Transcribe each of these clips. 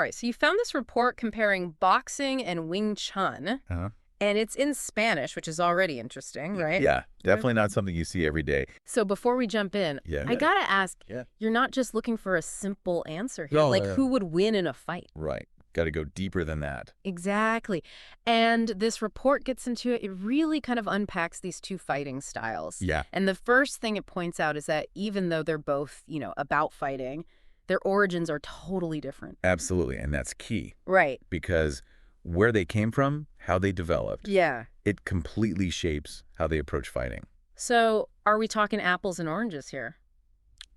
All right, so you found this report comparing boxing and Wing Chun, Uh-huh. and it's in Spanish, which is already interesting, right? Yeah, definitely not something you see every day. So before we jump in, Yeah. I gotta ask, Yeah. you're not just looking for a simple answer here. No, Like, no, no. who would win in a fight? Right. Got to go deeper than that. Exactly. And this report gets into it. It really kind of unpacks these two fighting styles. Yeah. And the first thing it points out is that even though they're both, about fighting, their origins are totally different. Absolutely. And that's key Right. because where they came from, how they developed, Yeah. it completely shapes how they approach fighting. So are we talking apples and oranges here?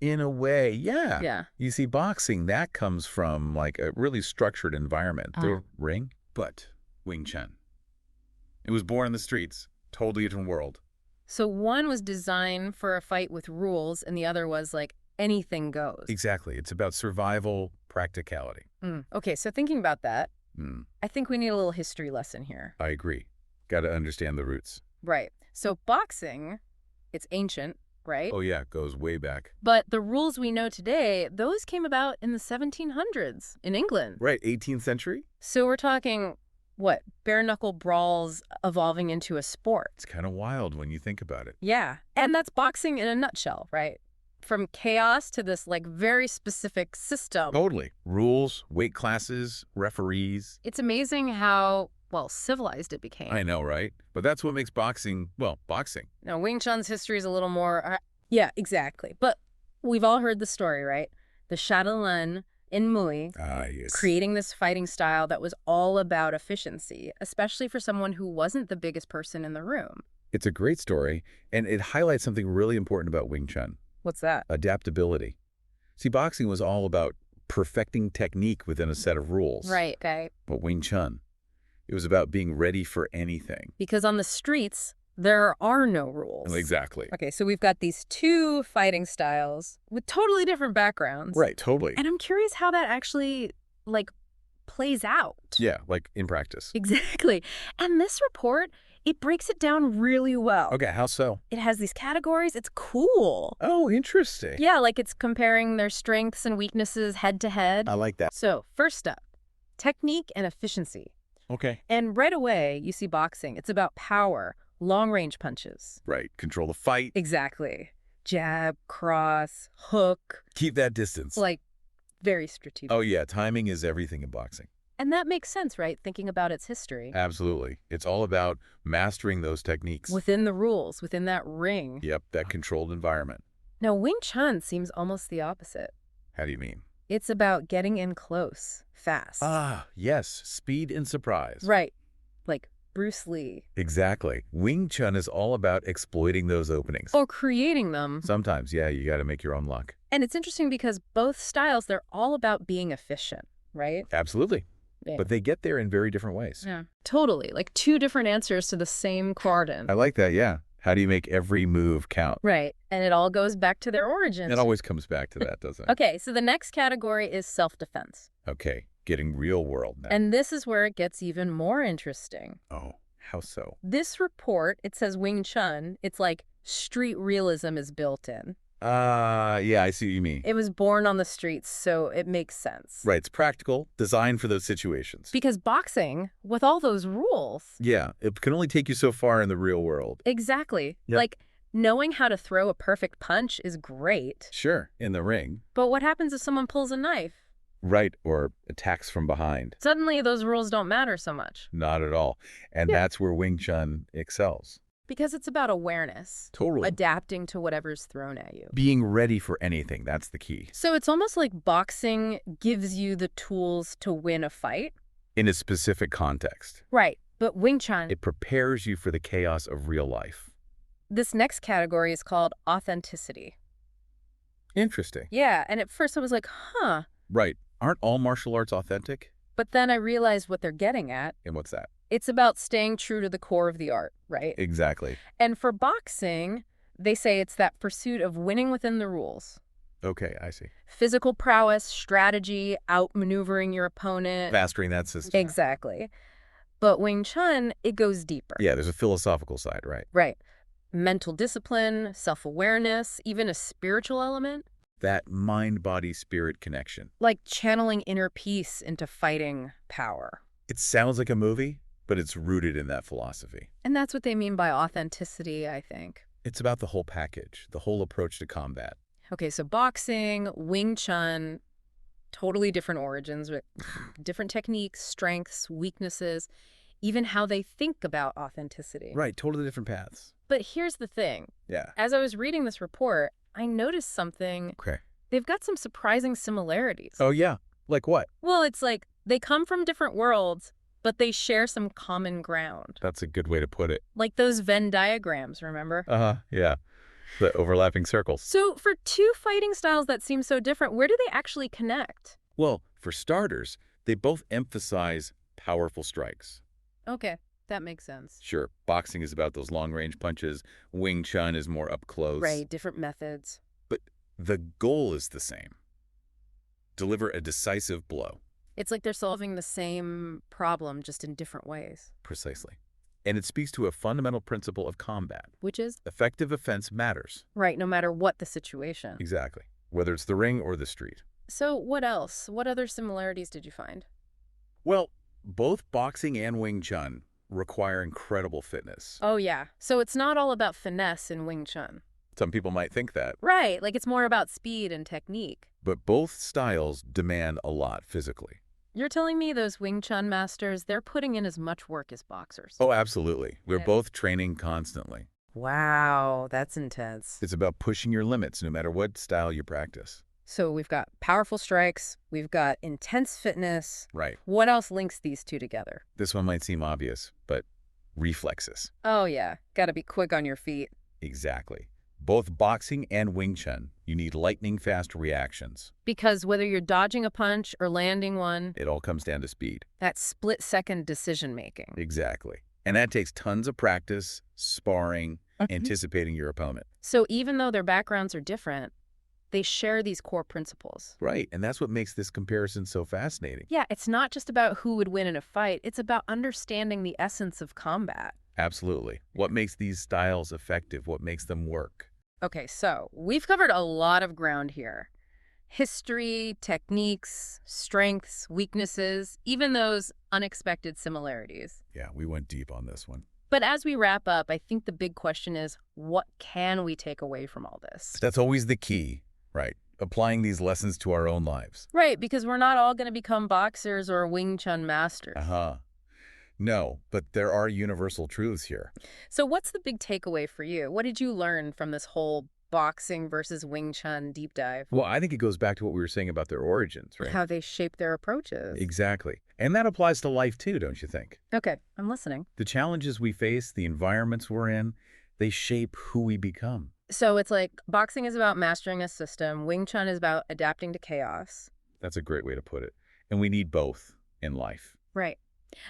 In a way, yeah. Yeah. You see, boxing, that comes from like a really structured environment. The ring, but Wing Chun. It was born in the streets, totally different world. So one was designed for a fight with rules, and the other was like anything goes. Exactly. It's about survival, practicality. Okay, so thinking about that, Mm, I think we need a little history lesson here. I agree. Got to understand the roots. Right. So boxing, it's ancient, right? Oh, yeah, it goes way back. But the rules we know today, those came about in the 1700s in England. Right, 18th century? So we're talking, what, bare-knuckle brawls evolving into a sport. It's kind of wild when you think about it. Yeah. And that's boxing in a nutshell, right? From chaos to this, like, very specific system. Totally. Rules, weight classes, referees. It's amazing how, well, civilized it became. I know, right? But that's what makes boxing, well, boxing. Now, Wing Chun's history is a little more... yeah, exactly. But we've all heard the story, right? The Shaolin in Mui Ah, yes. creating this fighting style that was all about efficiency, especially for someone who wasn't the biggest person in the room. It's a great story, and it highlights something really important about Wing Chun. What's that? Adaptability. See, boxing was all about perfecting technique within a set of rules. Right, okay. But Wing Chun, it was about being ready for anything. Because on the streets, there are no rules. Exactly. Okay, so we've got these two fighting styles with totally different backgrounds. Right, totally. And I'm curious how that actually, like, plays out. Yeah, like in practice. Exactly. And this report, it breaks it down really well. Okay, how so? It has these categories. It's cool. Oh, interesting. Yeah, like it's comparing their strengths and weaknesses head to head. I like that. So first up, technique and efficiency. Okay. And right away, you see boxing. It's about power, long-range punches. Right, control the fight. Exactly. Jab, cross, hook. Keep that distance. Like, very strategic. Oh, yeah, timing is everything in boxing. And that makes sense, right? Thinking about its history. Absolutely. It's all about mastering those techniques. Within the rules, within that ring. Yep, that controlled environment. Now, Wing Chun seems almost the opposite. How do you mean? It's about getting in close, fast. Ah, yes, speed and surprise. Right. Like Bruce Lee. Exactly. Wing Chun is all about exploiting those openings. Or creating them. Sometimes, yeah, you got to make your own luck. And it's interesting because both styles, they're all about being efficient, right? Absolutely. Yeah. But they get there in very different ways. Yeah. Totally. Like two different answers to the same question. I like that, yeah. How do you make every move count? Right. And it all goes back to their origins. It always comes back to that, doesn't it? Okay, so the next category is self-defense. Okay, getting real world now. And this is where it gets even more interesting. Oh, how so? This report, it says Wing Chun, it's like street realism is built in. Yeah, I see what you mean. It was born on the streets, so it makes sense. Right, it's practical, designed for those situations. Because boxing, with all those rules... Yeah, it can only take you so far in the real world. Exactly. Yep. Like, knowing how to throw a perfect punch is great. Sure, in the ring. But what happens if someone pulls a knife? Right, or attacks from behind. Suddenly, those rules don't matter so much. Not at all. And Yeah. that's where Wing Chun excels. Because it's about awareness. Totally. Adapting to whatever's thrown at you. Being ready for anything, that's the key. So it's almost like boxing gives you the tools to win a fight. In a specific context. Right. But Wing Chun, It prepares you for the chaos of real life. this next category is called authenticity. Interesting. Yeah, and at first I was like, huh. Right. Aren't all martial arts authentic? But then I realized what they're getting at. And what's that? It's about staying true to the core of the art, right? Exactly. And for boxing, they say it's that pursuit of winning within the rules. Okay, I see. Physical prowess, strategy, outmaneuvering your opponent. Mastering that system. Exactly. But Wing Chun, it goes deeper. Yeah, there's a philosophical side, right? Right. Mental discipline, self-awareness, even a spiritual element. That mind-body-spirit connection. Like channeling inner peace into fighting power. It sounds like a movie, but it's rooted in that philosophy. And that's what they mean by authenticity, I think. It's about the whole package, the whole approach to combat. Okay, so boxing, Wing Chun, totally different origins with different techniques, strengths, weaknesses, even how they think about authenticity. Right, totally different paths. But here's the thing. Yeah. As I was reading this report, I noticed something. Okay. They've got some surprising similarities. Oh, yeah. Like what? Well, it's like they come from different worlds, but they share some common ground. That's a good way to put it. Like those Venn diagrams, remember? Yeah. The overlapping circles. So for two fighting styles that seem so different, where do they actually connect? Well, for starters, they both emphasize powerful strikes. Okay, that makes sense. Sure, boxing is about those long-range punches. Wing Chun is more up close. Right, different methods. But the goal is the same. Deliver a decisive blow. It's like they're solving the same problem, just in different ways. Precisely. And it speaks to a fundamental principle of combat. Which is? Effective offense matters. Right, no matter what the situation. Exactly. Whether it's the ring or the street. So what else? What other similarities did you find? Well, both boxing and Wing Chun require incredible fitness. Oh, yeah. So it's not all about finesse in Wing Chun. Some people might think that. Right, like it's more about speed and technique. But both styles demand a lot physically. You're telling me those Wing Chun masters, they're putting in as much work as boxers? Oh, absolutely. We're Yeah. both training constantly. Wow, that's intense. It's about pushing your limits no matter what style you practice. So we've got powerful strikes, we've got intense fitness. Right. What else links these two together? This one might seem obvious, but reflexes. Oh, yeah. Gotta be quick on your feet. Exactly. Both boxing and Wing Chun, you need lightning-fast reactions. Because whether you're dodging a punch or landing one, It all comes down to speed. that split-second decision-making. Exactly. And that takes tons of practice, sparring, anticipating your opponent. So even though their backgrounds are different, they share these core principles. Right, and that's what makes this comparison so fascinating. Yeah, it's not just about who would win in a fight. It's about understanding the essence of combat. Absolutely. What makes these styles effective? What makes them work? Okay, so we've covered a lot of ground here. History, techniques, strengths, weaknesses, even those unexpected similarities. Yeah, we went deep on this one. But as we wrap up, I think the big question is, what can we take away from all this? That's always the key, right? Applying these lessons to our own lives. Right, because we're not all going to become boxers or Wing Chun masters. No, but there are universal truths here. So what's the big takeaway for you? What did you learn from this whole boxing versus Wing Chun deep dive? Well, I think it goes back to what we were saying about their origins, right? How they shape their approaches. Exactly. And that applies to life too, don't you think? Okay, I'm listening. The challenges we face, the environments we're in, they shape who we become. So it's like boxing is about mastering a system. Wing Chun is about adapting to chaos. That's a great way to put it. And we need both in life. Right.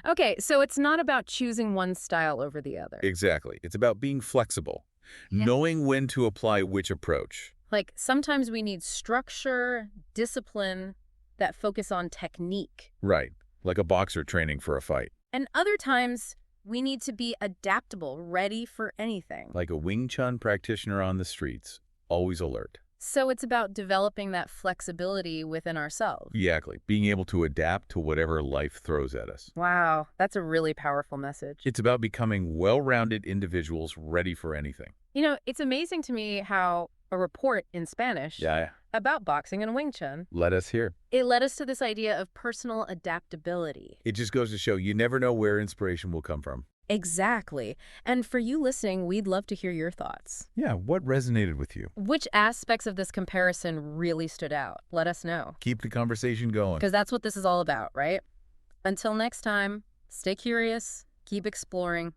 Okay, so it's not about choosing one style over the other. Exactly. It's about being flexible, knowing when to apply which approach. Like sometimes we need structure, discipline that focus on technique. Right. Like a boxer training for a fight. And other times we need to be adaptable, ready for anything. Like a Wing Chun practitioner on the streets, always alert. So it's about developing that flexibility within ourselves. Exactly. Being able to adapt to whatever life throws at us. Wow, that's a really powerful message. It's about becoming well-rounded individuals ready for anything. You know, it's amazing to me how a report in Spanish about boxing and Wing Chun, Let us hear. it led us to this idea of personal adaptability. It just goes to show you never know where inspiration will come from. Exactly. And for you listening, we'd love to hear your thoughts. Yeah, what resonated with you? Which aspects of this comparison really stood out? Let us know. Keep the conversation going. Because that's what this is all about, right? Until next time, stay curious, keep exploring,